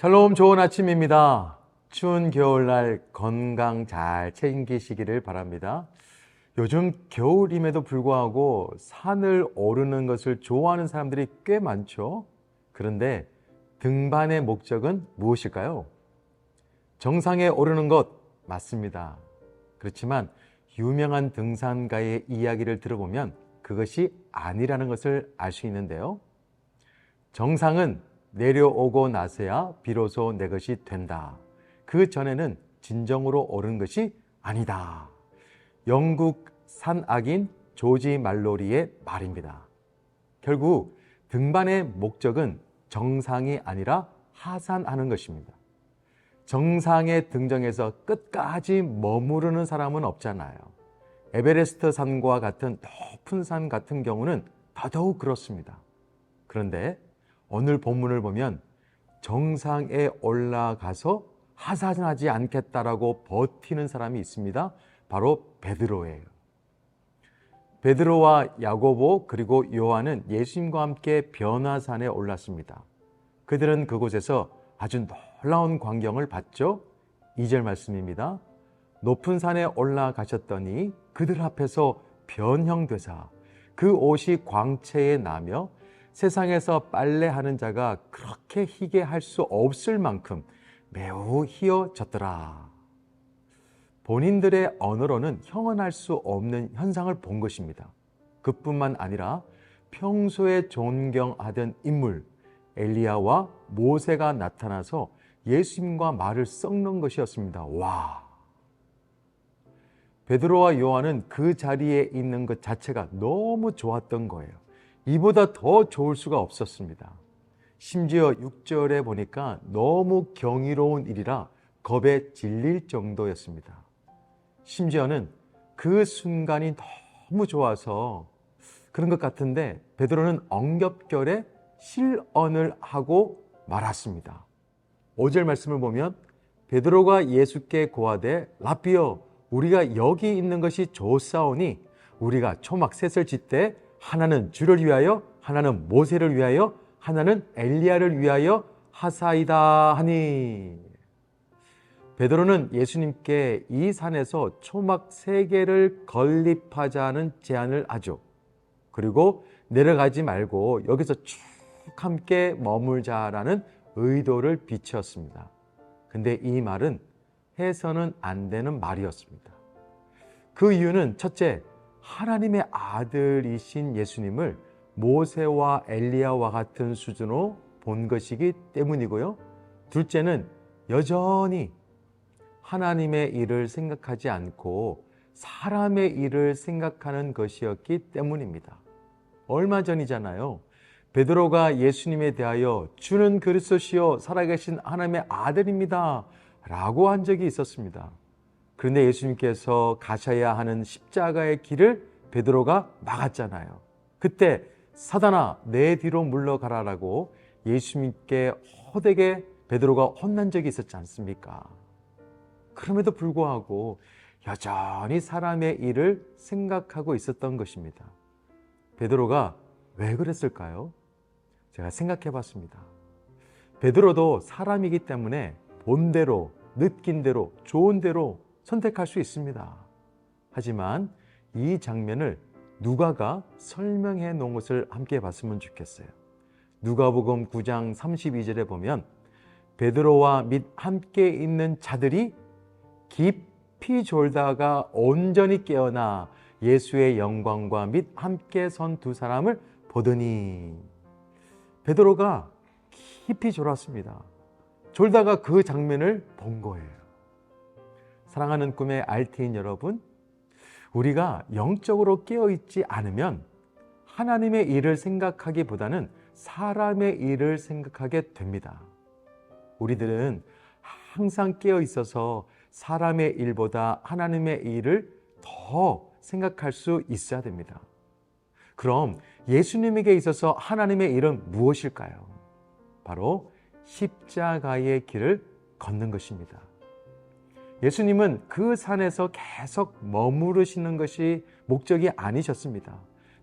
샬롬, 좋은 아침입니다. 추운 겨울날 건강 잘 챙기시기를 바랍니다. 요즘 겨울임에도 불구하고 산을 오르는 것을 좋아하는 사람들이 꽤 많죠. 그런데 등반의 목적은 무엇일까요? 정상에 오르는 것 맞습니다. 그렇지만 유명한 등산가의 이야기를 들어보면 그것이 아니라는 것을 알 수 있는데요. 정상은 내려오고 나서야 비로소 내 것이 된다. 그 전에는 진정으로 오른 것이 아니다. 영국 산악인 조지 말로리의 말입니다. 결국 등반의 목적은 정상이 아니라 하산하는 것입니다. 정상에 등정해서 끝까지 머무르는 사람은 없잖아요. 에베레스트 산과 같은 높은 산 같은 경우는 더더욱 그렇습니다. 그런데 오늘 본문을 보면 정상에 올라가서 하산하지 않겠다라고 버티는 사람이 있습니다. 바로 베드로예요. 베드로와 야고보 그리고 요한은 예수님과 함께 변화산에 올랐습니다. 그들은 그곳에서 아주 놀라운 광경을 봤죠. 2절 말씀입니다. 높은 산에 올라가셨더니 그들 앞에서 변형되사 그 옷이 광채에 나며 세상에서 빨래하는 자가 그렇게 희게 할 수 없을 만큼 매우 희어졌더라. 본인들의 언어로는 형언할 수 없는 현상을 본 것입니다. 그뿐만 아니라 평소에 존경하던 인물 엘리야와 모세가 나타나서 예수님과 말을 섞는 것이었습니다. 와! 베드로와 요한은 그 자리에 있는 것 자체가 너무 좋았던 거예요. 이보다 더 좋을 수가 없었습니다. 심지어 6절에 보니까 너무 경이로운 일이라 겁에 질릴 정도였습니다. 심지어는 그 순간이 너무 좋아서 그런 것 같은데 베드로는 엉겹결에 실언을 하고 말았습니다. 5절 말씀을 보면 베드로가 예수께 고하되 라삐여 우리가 여기 있는 것이 좋사오니 우리가 초막 셋을 짓되 하나는 주를 위하여 하나는 모세를 위하여 하나는 엘리야를 위하여 하사이다 하니. 베드로는 예수님께 이 산에서 초막 3개를 건립하자는 제안을 하죠. 그리고 내려가지 말고 여기서 쭉 함께 머물자라는 의도를 비추었습니다. 근데 이 말은 해서는 안 되는 말이었습니다. 그 이유는 첫째, 하나님의 아들이신 예수님을 모세와 엘리야와 같은 수준으로 본 것이기 때문이고요. 둘째는 여전히 하나님의 일을 생각하지 않고 사람의 일을 생각하는 것이었기 때문입니다. 얼마 전이잖아요. 베드로가 예수님에 대하여 주는 그리스도시요 살아계신 하나님의 아들입니다 라고 한 적이 있었습니다. 그런데 예수님께서 가셔야 하는 십자가의 길을 베드로가 막았잖아요. 그때 사단아 내 뒤로 물러가라라고 예수님께 호되게 베드로가 혼난 적이 있었지 않습니까? 그럼에도 불구하고 여전히 사람의 일을 생각하고 있었던 것입니다. 베드로가 왜 그랬을까요? 제가 생각해 봤습니다. 베드로도 사람이기 때문에 본대로, 느낀 대로, 좋은 대로 선택할 수 있습니다. 하지만 이 장면을 누가가 설명해 놓은 것을 함께 봤으면 좋겠어요. 누가복음 9장 32절에 보면 베드로와 및 함께 있는 자들이 깊이 졸다가 온전히 깨어나 예수의 영광과 및 함께 선 두 사람을 보더니 베드로가 깊이 졸았습니다. 졸다가 그 장면을 본 거예요. 사랑하는 꿈의 RT인 여러분, 우리가 영적으로 깨어있지 않으면 하나님의 일을 생각하기보다는 사람의 일을 생각하게 됩니다. 우리들은 항상 깨어있어서 사람의 일보다 하나님의 일을 더 생각할 수 있어야 됩니다. 그럼 예수님에게 있어서 하나님의 일은 무엇일까요? 바로 십자가의 길을 걷는 것입니다. 예수님은 그 산에서 계속 머무르시는 것이 목적이 아니셨습니다.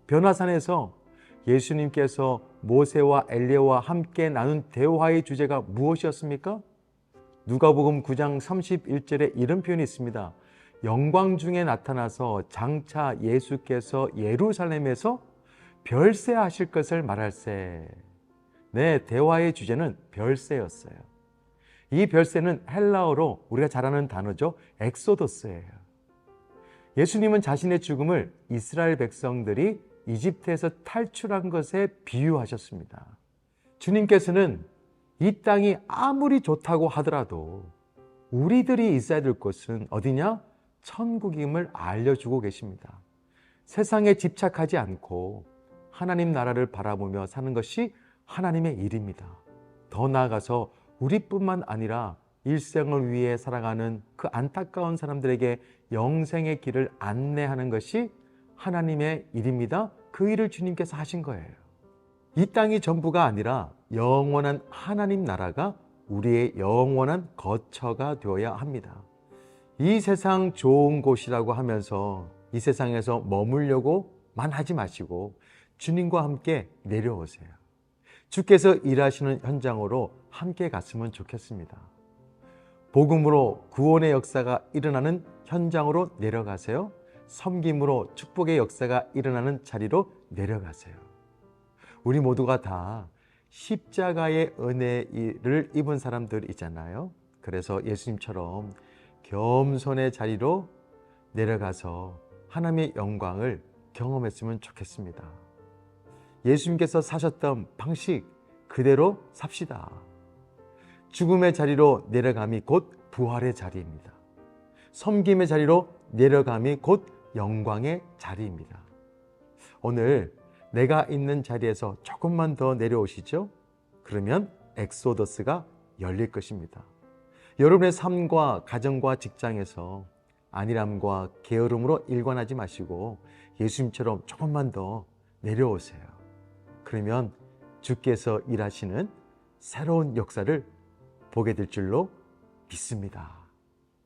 변화산에서 예수님께서 모세와 엘리야와 함께 나눈 대화의 주제가 무엇이었습니까? 누가복음 9장 31절에 이런 표현이 있습니다. 영광 중에 나타나서 장차 예수께서 예루살렘에서 별세하실 것을 말할세. 네, 대화의 주제는 별세였어요. 이 별세는 헬라어로 우리가 잘 아는 단어죠. 엑소더스예요. 예수님은 자신의 죽음을 이스라엘 백성들이 이집트에서 탈출한 것에 비유하셨습니다. 주님께서는 이 땅이 아무리 좋다고 하더라도 우리들이 있어야 될 곳은 어디냐? 천국임을 알려주고 계십니다. 세상에 집착하지 않고 하나님 나라를 바라보며 사는 것이 하나님의 일입니다. 더 나아가서 우리뿐만 아니라 일생을 위해 살아가는 그 안타까운 사람들에게 영생의 길을 안내하는 것이 하나님의 일입니다. 그 일을 주님께서 하신 거예요. 이 땅이 전부가 아니라 영원한 하나님 나라가 우리의 영원한 거처가 되어야 합니다. 이 세상 좋은 곳이라고 하면서 이 세상에서 머물려고만 하지 마시고 주님과 함께 내려오세요. 주께서 일하시는 현장으로 함께 갔으면 좋겠습니다. 복음으로 구원의 역사가 일어나는 현장으로 내려가세요. 섬김으로 축복의 역사가 일어나는 자리로 내려가세요. 우리 모두가 다 십자가의 은혜를 입은 사람들이잖아요. 그래서 예수님처럼 겸손의 자리로 내려가서 하나님의 영광을 경험했으면 좋겠습니다. 예수님께서 사셨던 방식 그대로 삽시다. 죽음의 자리로 내려감이 곧 부활의 자리입니다. 섬김의 자리로 내려감이 곧 영광의 자리입니다. 오늘 내가 있는 자리에서 조금만 더 내려오시죠? 그러면 엑소더스가 열릴 것입니다. 여러분의 삶과 가정과 직장에서 안일함과 게으름으로 일관하지 마시고 예수님처럼 조금만 더 내려오세요. 그러면 주께서 일하시는 새로운 역사를 보게 될 줄로 믿습니다.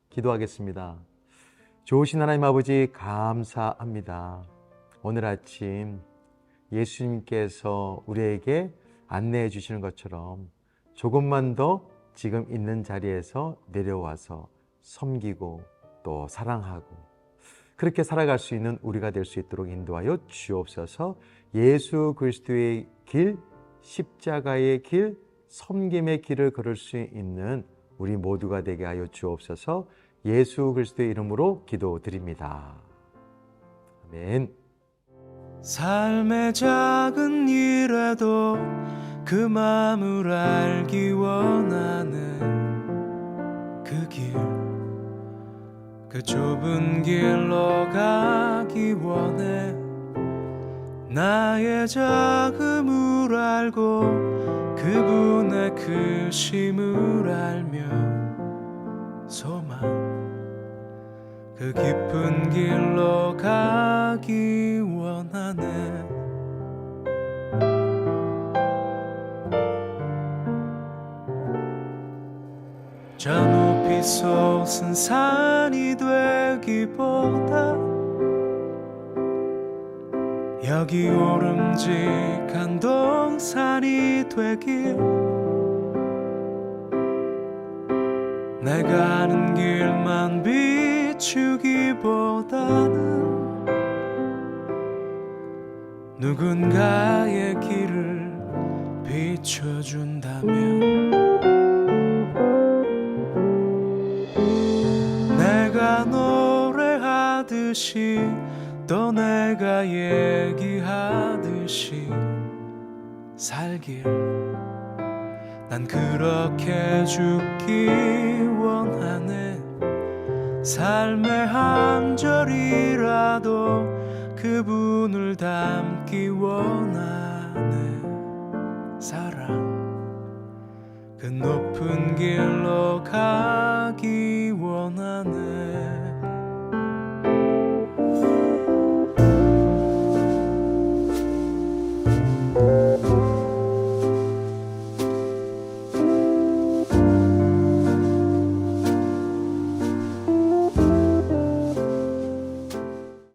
기도하겠습니다. 좋으신 하나님 아버지 감사합니다. 오늘 아침 예수님께서 우리에게 안내해 주시는 것처럼 조금만 더 지금 있는 자리에서 내려와서 섬기고 또 사랑하고 그렇게 살아갈 수 있는 우리가 될 수 있도록 인도하여 주옵소서. 예수 그리스도의 길, 십자가의 길, 섬김의 길을 걸을 수 있는 우리 모두가 되게 하여 주옵소서. 예수 그리스도의 이름으로 기도드립니다. 아멘. 삶의 작은 일에도 그 마음을 알기 원하는 그 길, 그 좁은 길로 가기 원해. 나의 작음을 알고 그분의 크심을 알며 소망, 그 깊은 길로 가기 원하네. 저 높이 솟은 산이 되기보다 여기 오름직한 동산이 되길, 내가 아는 길만 비추기보다는 누군가의 길을 비춰준다면 내가 노래하듯이 또 내가 얘기하듯이 살길, 난 그렇게 죽기 원하네. 삶의 한 절이라도 그분을 닮기 원하네. 사랑, 그 높은 길로 가기 원하네.